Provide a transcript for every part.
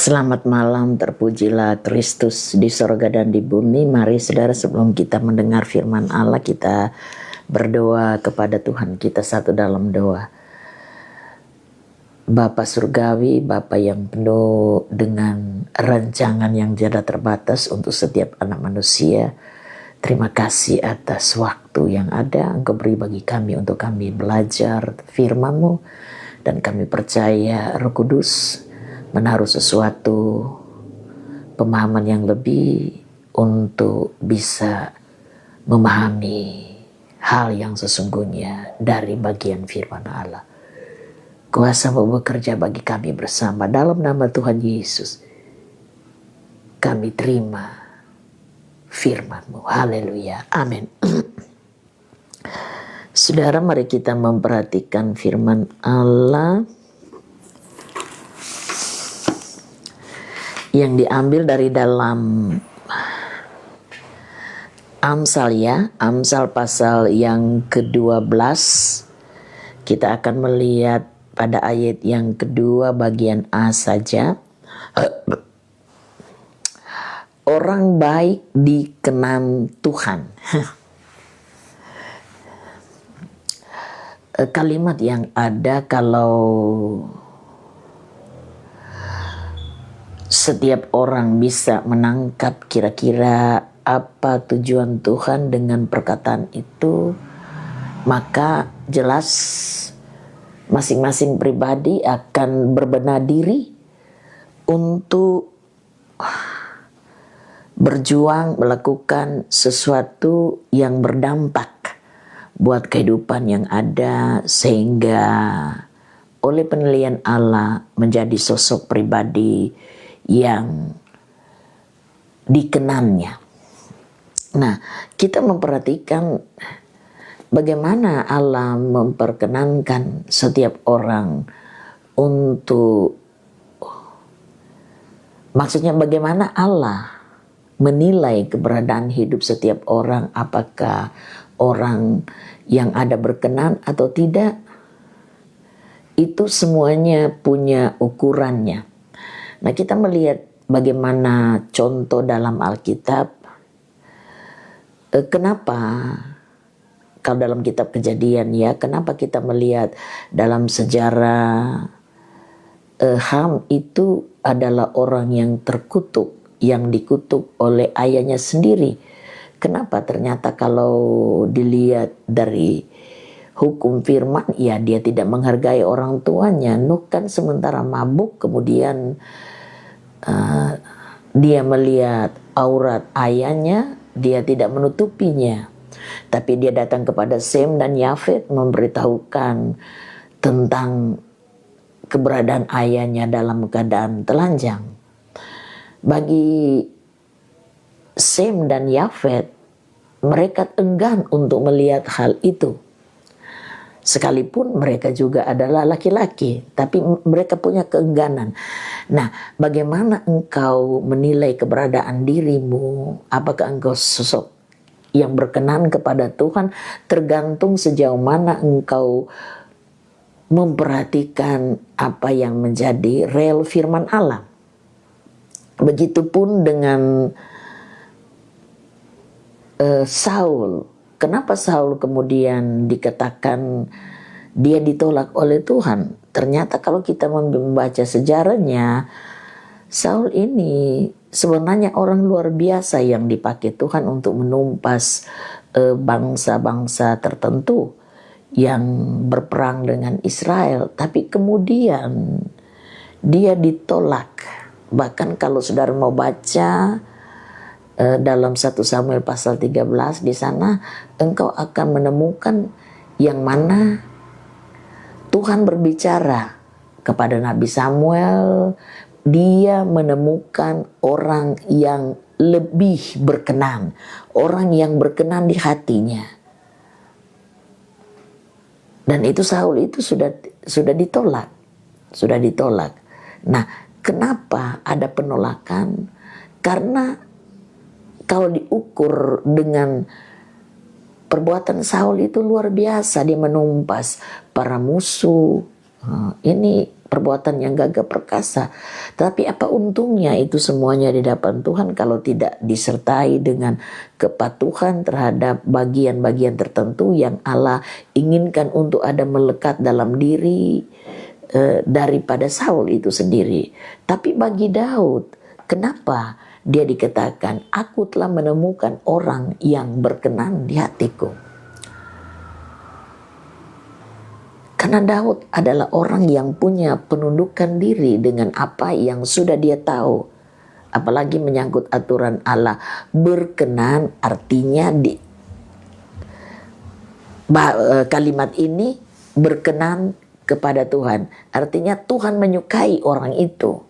Selamat malam, terpujilah Kristus di sorga dan di bumi. Mari saudara, sebelum kita mendengar firman Allah, kita berdoa kepada Tuhan kita satu dalam doa. Bapa Surgawi, Bapa yang penuh dengan rancangan yang tiada terbatas untuk setiap anak manusia, terima kasih atas waktu yang ada Engkau beri bagi kami untuk kami belajar firman-Mu, dan kami percaya Roh Kudus menaruh sesuatu pemahaman yang lebih untuk bisa memahami hal yang sesungguhnya dari bagian firman Allah. Kuasa-Mu bekerja bagi kami bersama dalam nama Tuhan Yesus. Kami terima firman-Mu. Haleluya. Amin. Saudara, mari kita memperhatikan firman Allah yang diambil dari dalam Amsal ya, Amsal pasal yang ke-12. Kita akan melihat pada ayat yang kedua bagian A saja. Orang baik dikenang Tuhan. Kalimat yang ada kalau setiap orang bisa menangkap kira-kira apa tujuan Tuhan dengan perkataan itu, maka jelas masing-masing pribadi akan berbenah diri untuk berjuang melakukan sesuatu yang berdampak buat kehidupan yang ada, sehingga oleh penilaian Allah menjadi sosok pribadi yang dikenannya. Nah, kita memperhatikan bagaimana Allah memperkenankan setiap orang untuk, maksudnya bagaimana Allah menilai keberadaan hidup setiap orang, apakah orang yang ada berkenan atau tidak. Itu semuanya punya ukurannya. Nah, kita melihat bagaimana contoh dalam Alkitab. Kenapa kalau dalam kitab Kejadian ya, kenapa kita melihat dalam sejarah Ham itu adalah orang yang terkutuk, yang dikutuk oleh ayahnya sendiri. Kenapa? Ternyata kalau dilihat dari hukum firman, ya dia tidak menghargai orang tuanya. Nuh kan sementara mabuk, kemudian dia melihat aurat ayahnya, dia tidak menutupinya. Tapi dia datang kepada Sem dan Yafet memberitahukan tentang keberadaan ayahnya dalam keadaan telanjang. Bagi Sem dan Yafet, mereka enggan untuk melihat hal itu. Sekalipun mereka juga adalah laki-laki, tapi mereka punya keengganan. Nah, bagaimana engkau menilai keberadaan dirimu? Apakah engkau sosok yang berkenan kepada Tuhan? Tergantung sejauh mana engkau memperhatikan apa yang menjadi real firman Allah. Begitupun dengan Saul. Kenapa Saul kemudian dikatakan dia ditolak oleh Tuhan? Ternyata kalau kita membaca sejarahnya, Saul ini sebenarnya orang luar biasa yang dipakai Tuhan untuk menumpas bangsa-bangsa tertentu yang berperang dengan Israel. Tapi kemudian dia ditolak. Bahkan kalau saudara mau baca dalam 1 Samuel pasal 13, di sana engkau akan menemukan yang mana Tuhan berbicara kepada Nabi Samuel. Dia menemukan orang yang lebih berkenan, orang yang berkenan di hatinya. Dan itu Saul itu sudah ditolak, sudah ditolak. Nah, kenapa ada penolakan? Karena kalau diukur dengan perbuatan Saul itu luar biasa, dia menumpas para musuh. Ini perbuatan yang gagah perkasa. Tapi apa untungnya itu semuanya di hadapan Tuhan kalau tidak disertai dengan kepatuhan terhadap bagian-bagian tertentu yang Allah inginkan untuk ada melekat dalam diri daripada Saul itu sendiri. Tapi bagi Daud, kenapa dia dikatakan, aku telah menemukan orang yang berkenan di hatiku? Karena Daud adalah orang yang punya penundukan diri dengan apa yang sudah dia tahu. Apalagi menyangkut aturan Allah. Berkenan artinya kalimat ini berkenan kepada Tuhan. Artinya Tuhan menyukai orang itu.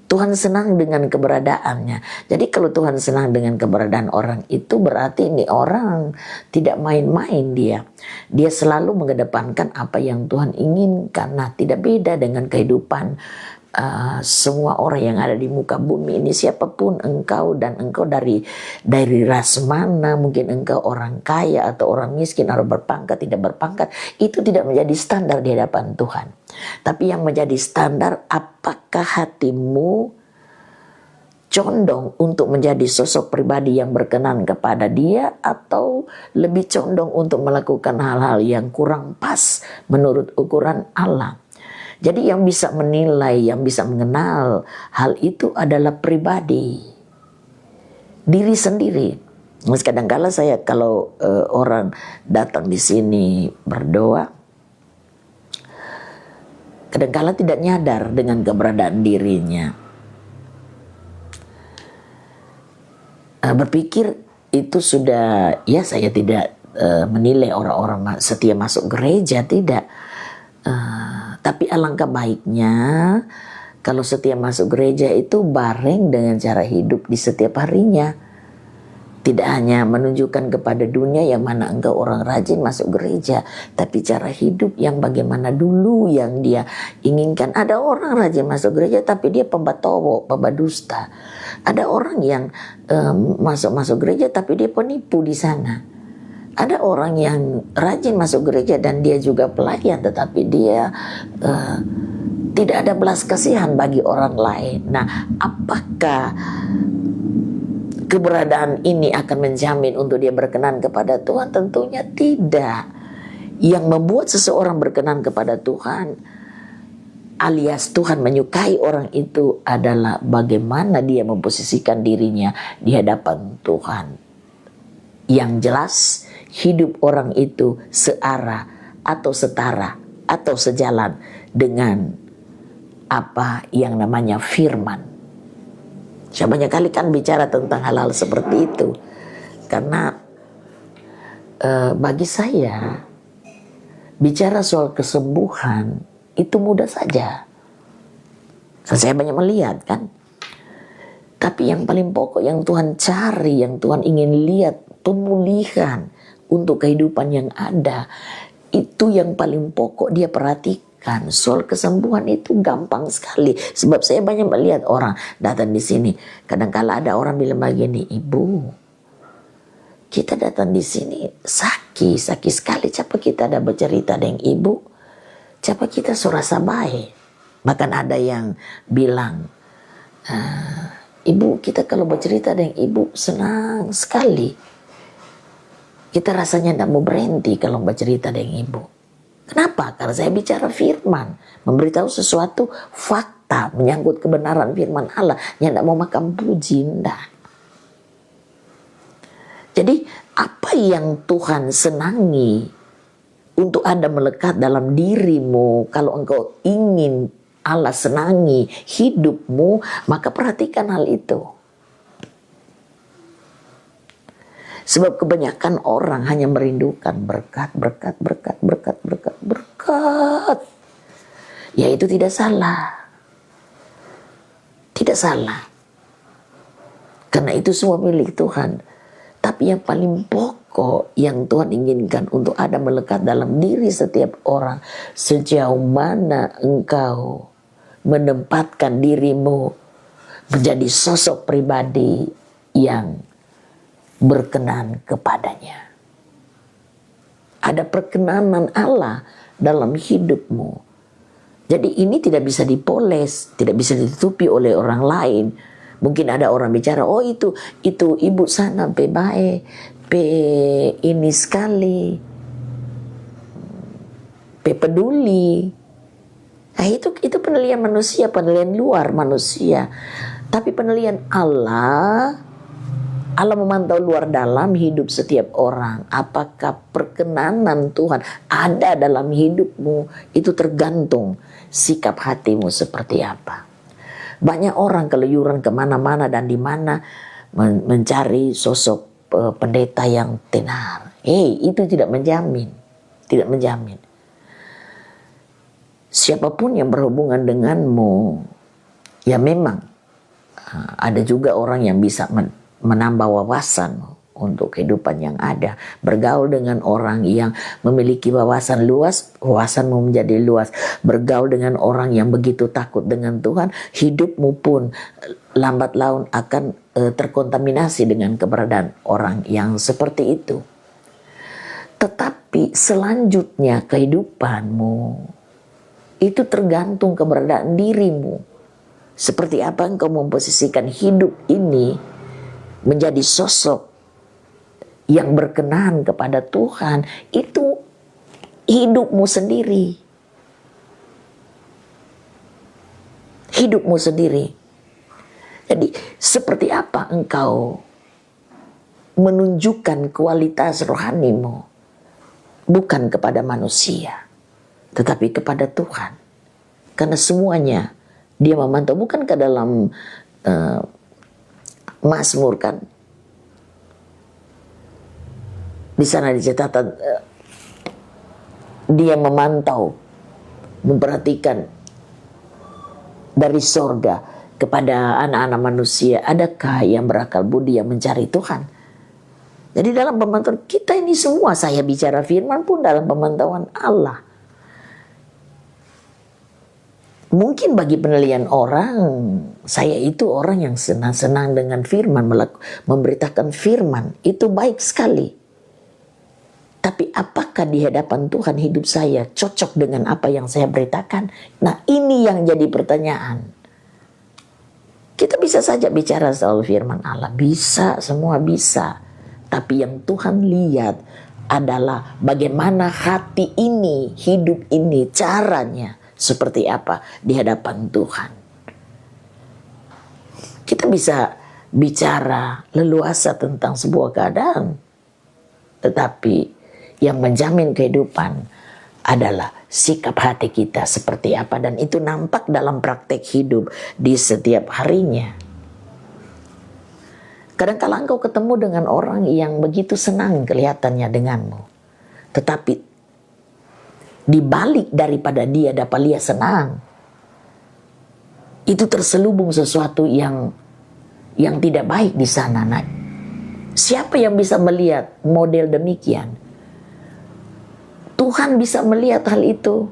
Tuhan senang dengan keberadaannya. Jadi kalau Tuhan senang dengan keberadaan orang itu berarti ini orang tidak main-main dia. Dia selalu mengedepankan apa yang Tuhan inginkan. Nah, tidak beda dengan kehidupan semua orang yang ada di muka bumi ini. Siapapun engkau dan engkau dari ras mana, mungkin engkau orang kaya atau orang miskin, atau berpangkat, tidak berpangkat, itu tidak menjadi standar di hadapan Tuhan. Tapi yang menjadi standar, apakah hatimu condong untuk menjadi sosok pribadi yang berkenan kepada Dia, atau lebih condong untuk melakukan hal-hal yang kurang pas menurut ukuran Allah. Jadi yang bisa menilai, yang bisa mengenal hal itu adalah pribadi, diri sendiri. Kadang-kala saya kalau orang datang di sini berdoa, kadang-kala tidak nyadar dengan keberadaan dirinya. Berpikir itu sudah, ya saya tidak menilai orang-orang setia masuk gereja, tidak. Tapi alangkah baiknya kalau setia masuk gereja itu bareng dengan cara hidup di setiap harinya. Tidak hanya menunjukkan kepada dunia yang mana engkau orang rajin masuk gereja, tapi cara hidup yang bagaimana dulu yang dia inginkan. Ada orang rajin masuk gereja tapi dia pembatowo, pembadusta. Ada orang yang masuk gereja tapi dia penipu di sana. Ada orang yang rajin masuk gereja dan dia juga pelayan, tetapi dia tidak ada belas kasihan bagi orang lain. Nah, apakah keberadaan ini akan menjamin untuk dia berkenan kepada Tuhan? Tentunya tidak. Yang membuat seseorang berkenan kepada Tuhan, alias Tuhan menyukai orang itu, adalah bagaimana dia memposisikan dirinya di hadapan Tuhan. Yang jelas, hidup orang itu searah atau setara atau sejalan dengan apa yang namanya firman. Saya banyak kali kan bicara tentang hal-hal seperti itu. Karena bagi saya bicara soal kesembuhan itu mudah saja. Saya banyak melihat kan. Tapi yang paling pokok yang Tuhan cari, yang Tuhan ingin lihat, pemulihan untuk kehidupan yang ada, itu yang paling pokok dia perhatikan. Soal kesembuhan itu gampang sekali. Sebab saya banyak melihat orang datang di sini. Kadang-kala ada orang bilang begini, ibu, kita datang di sini sakit sekali. Siapa kita ada bercerita dengan ibu? Siapa kita surasa baik? Bahkan ada yang bilang, ibu, kita kalau bercerita dengan ibu senang sekali. Kita rasanya tidak mau berhenti kalau bercerita dengan ibu. Kenapa? Karena saya bicara firman, memberitahu sesuatu fakta menyangkut kebenaran firman Allah, yang tidak mau makan puji, tidak. Jadi apa yang Tuhan senangi untuk ada melekat dalam dirimu, kalau engkau ingin Allah senangi hidupmu, maka perhatikan hal itu. Sebab kebanyakan orang hanya merindukan berkat. Ya itu tidak salah. Tidak salah. Karena itu semua milik Tuhan. Tapi yang paling pokok yang Tuhan inginkan untuk ada melekat dalam diri setiap orang, sejauh mana engkau menempatkan dirimu menjadi sosok pribadi yang berkenan kepadanya. Ada perkenanan Allah dalam hidupmu. Jadi ini tidak bisa dipoles, tidak bisa ditutupi oleh orang lain. Mungkin ada orang bicara, oh itu ibu sana pe baik, pe ini sekali, pe peduli. Nah, itu penilaian manusia, penilaian luar manusia. Tapi penilaian Allah memantau luar dalam hidup setiap orang. Apakah perkenanan Tuhan ada dalam hidupmu? Itu tergantung sikap hatimu seperti apa. Banyak orang keluyuran kemana-mana dan di mana mencari sosok pendeta yang tenar. Itu tidak menjamin. Tidak menjamin. Siapapun yang berhubungan denganmu, ya memang ada juga orang yang bisa menambah wawasan untuk kehidupan yang ada. Bergaul dengan orang yang memiliki wawasan luas, wawasanmu menjadi luas. Bergaul dengan orang yang begitu takut dengan Tuhan, hidupmu pun lambat laun akan terkontaminasi dengan keberadaan orang yang seperti itu. Tetapi selanjutnya kehidupanmu itu tergantung keberadaan dirimu. Seperti apa engkau memposisikan hidup ini menjadi sosok yang berkenan kepada Tuhan, itu hidupmu sendiri. Hidupmu sendiri. Jadi seperti apa engkau menunjukkan kualitas rohanimu, bukan kepada manusia, tetapi kepada Tuhan. Karena semuanya Dia memantau, bukan ke dalam Mazmur kan. Di sana dicatat Dia memantau, memperhatikan dari sorga kepada anak-anak manusia. Adakah yang berakal budi yang mencari Tuhan? Jadi dalam pemantauan kita ini semua, saya bicara firman pun dalam pemantauan Allah. Mungkin bagi penilaian orang, saya itu orang yang senang-senang dengan firman, memberitakan firman, itu baik sekali. Tapi apakah di hadapan Tuhan hidup saya cocok dengan apa yang saya beritakan? Nah, ini yang jadi pertanyaan. Kita bisa saja bicara soal firman Allah, bisa, semua bisa. Tapi yang Tuhan lihat adalah bagaimana hati ini, hidup ini, caranya seperti apa di hadapan Tuhan. Kita bisa bicara leluasa tentang sebuah keadaan, tetapi yang menjamin kehidupan adalah sikap hati kita seperti apa, dan itu nampak dalam praktek hidup di setiap harinya. Kadang-kala engkau ketemu dengan orang yang begitu senang kelihatannya denganmu, tetapi di balik daripada dia dapat lihat senang, itu terselubung sesuatu yang tidak baik di sana. Nah, siapa yang bisa melihat model demikian? Tuhan bisa melihat hal itu.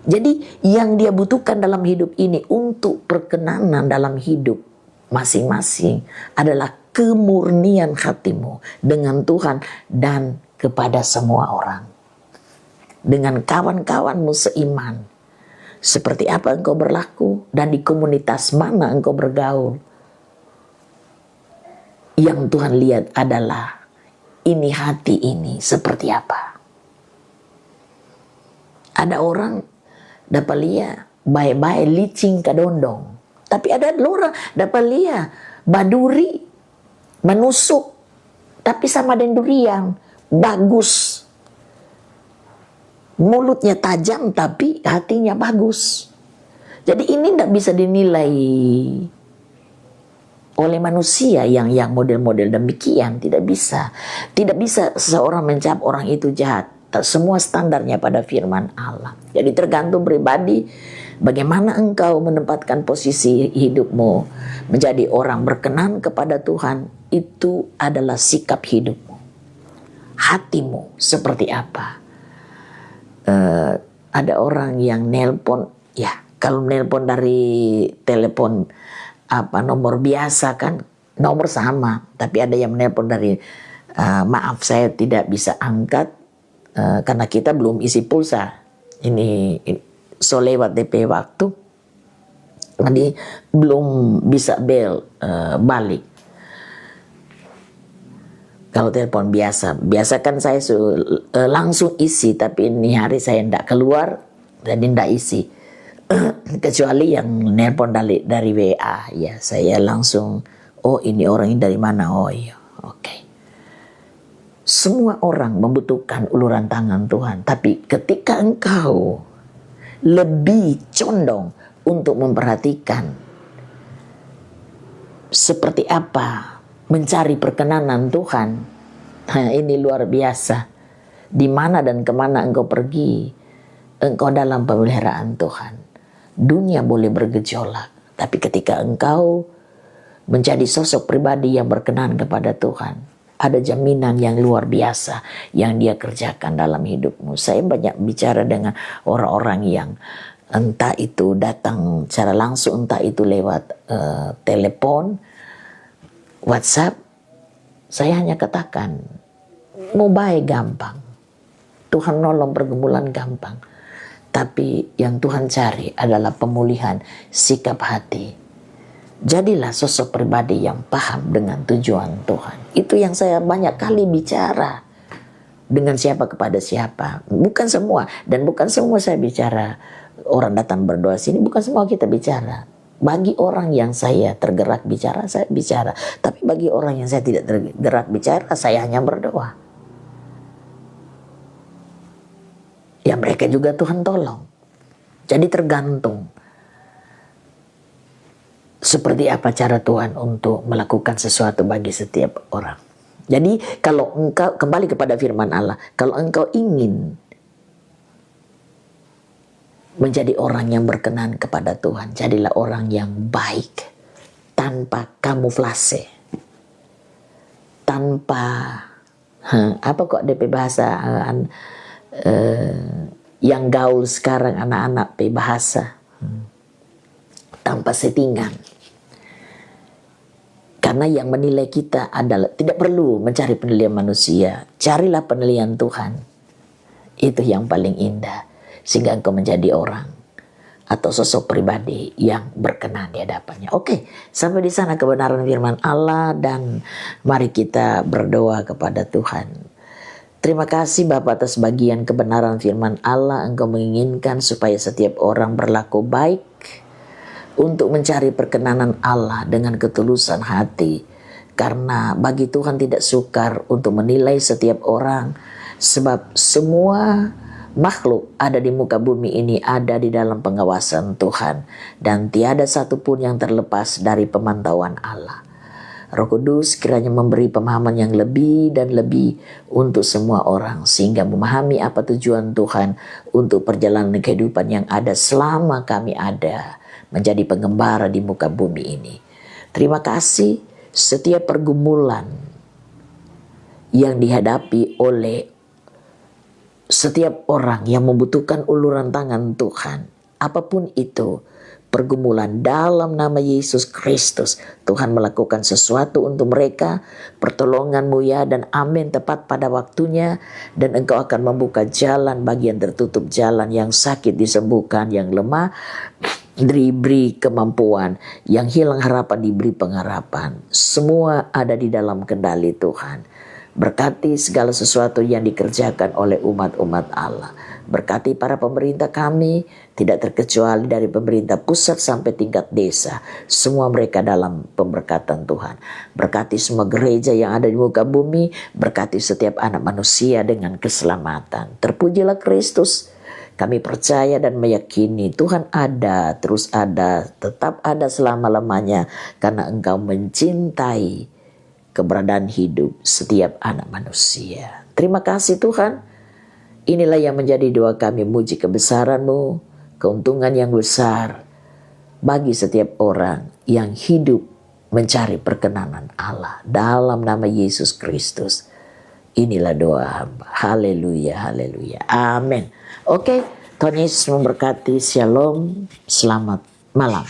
Jadi yang dia butuhkan dalam hidup ini untuk perkenanan dalam hidup masing-masing adalah kemurnian hatimu dengan Tuhan dan kepada semua orang. Dengan kawan-kawanmu seiman. Seperti apa engkau berlaku dan di komunitas mana engkau bergaul. Yang Tuhan lihat adalah ini hati ini seperti apa. Ada orang dapat lihat baik-baik licing kadondong. Tapi ada orang dapat lihat baduri menusuk tapi sama dengan durian, bagus. Mulutnya tajam tapi hatinya bagus. Jadi ini tidak bisa dinilai oleh manusia yang model-model demikian. Tidak bisa. Tidak bisa seseorang mencap orang itu jahat. Semua standarnya pada firman Allah. Jadi tergantung pribadi bagaimana engkau menempatkan posisi hidupmu menjadi orang berkenan kepada Tuhan. Itu adalah sikap hidupmu. Hatimu seperti apa? Ada orang yang nelpon, ya kalau nelpon dari telepon nomor biasa kan nomor sama, tapi ada yang menelpon dari maaf saya tidak bisa angkat karena kita belum isi pulsa. Ini so lewat DP waktu, jadi belum bisa balik. Kalau telepon biasa kan saya langsung isi, tapi ini hari saya ndak keluar, jadi ndak isi. Kecuali yang nelpon dari WA, ya saya langsung, oh ini orang ini dari mana, oh iya, oke. Semua orang membutuhkan uluran tangan Tuhan, tapi ketika engkau lebih condong untuk memperhatikan seperti apa mencari perkenanan Tuhan, nah ini luar biasa. Di mana dan kemana engkau pergi, engkau dalam pemeliharaan Tuhan. Dunia boleh bergejolak, tapi ketika engkau menjadi sosok pribadi yang berkenan kepada Tuhan, ada jaminan yang luar biasa yang Dia kerjakan dalam hidupmu. Saya banyak bicara dengan orang-orang yang entah itu datang secara langsung, entah itu lewat telepon, WhatsApp. Saya hanya katakan, mau baik gampang, Tuhan nolong pergumulan gampang. Tapi yang Tuhan cari adalah pemulihan sikap hati. Jadilah sosok pribadi yang paham dengan tujuan Tuhan. Itu yang saya banyak kali bicara. Dengan siapa kepada siapa. Bukan semua. Dan bukan semua saya bicara orang datang berdoa sini. Bukan semua kita bicara. Bagi orang yang saya tergerak bicara, saya bicara. Tapi bagi orang yang saya tidak tergerak bicara, saya hanya berdoa. Ya mereka juga Tuhan tolong. Jadi tergantung seperti apa cara Tuhan untuk melakukan sesuatu bagi setiap orang. Jadi kalau engkau kembali kepada firman Allah, kalau engkau ingin menjadi orang yang berkenan kepada Tuhan, jadilah orang yang baik tanpa kamuflase, tanpa apa kok DP bahasa yang gaul sekarang anak-anak bahasa tanpa settingan. Karena yang menilai kita adalah, tidak perlu mencari penilaian manusia, carilah penilaian Tuhan. Itu yang paling indah, sehingga engkau menjadi orang atau sosok pribadi yang berkenan di hadapannya. Oke, sampai di sana kebenaran firman Allah, dan mari kita berdoa kepada Tuhan. Terima kasih Bapa atas bagian kebenaran firman Allah. Engkau menginginkan supaya setiap orang berlaku baik untuk mencari perkenanan Allah dengan ketulusan hati. Karena bagi Tuhan tidak sukar untuk menilai setiap orang. Sebab semua makhluk ada di muka bumi ini ada di dalam pengawasan Tuhan. Dan tiada satupun yang terlepas dari pemantauan Allah. Roh Kudus kiranya memberi pemahaman yang lebih dan lebih untuk semua orang, sehingga memahami apa tujuan Tuhan untuk perjalanan kehidupan yang ada selama kami ada menjadi pengembara di muka bumi ini. Terima kasih setiap pergumulan yang dihadapi oleh setiap orang yang membutuhkan uluran tangan Tuhan, apapun itu pergumulan, dalam nama Yesus Kristus Tuhan melakukan sesuatu untuk mereka. Pertolongan-Mu ya, dan amin tepat pada waktunya. Dan Engkau akan membuka jalan bagi yang tertutup jalan, yang sakit disembuhkan, yang lemah diberi kemampuan, yang hilang harapan diberi pengharapan. Semua ada di dalam kendali Tuhan. Berkati segala sesuatu yang dikerjakan oleh umat-umat Allah. Berkati para pemerintah kami, tidak terkecuali dari pemerintah pusat sampai tingkat desa. Semua mereka dalam pemberkatan Tuhan. Berkati semua gereja yang ada di muka bumi. Berkati setiap anak manusia dengan keselamatan. Terpujilah Kristus. Kami percaya dan meyakini Tuhan ada, terus ada, tetap ada selama-lamanya. Karena Engkau mencintai keberadaan hidup setiap anak manusia. Terima kasih Tuhan. Inilah yang menjadi doa kami, muji kebesaran-Mu, keuntungan yang besar bagi setiap orang yang hidup mencari perkenanan Allah. Dalam nama Yesus Kristus. Inilah doa hamba. Haleluya, haleluya. Amin. Oke, Tuhan Yesus memberkati. Shalom. Selamat malam.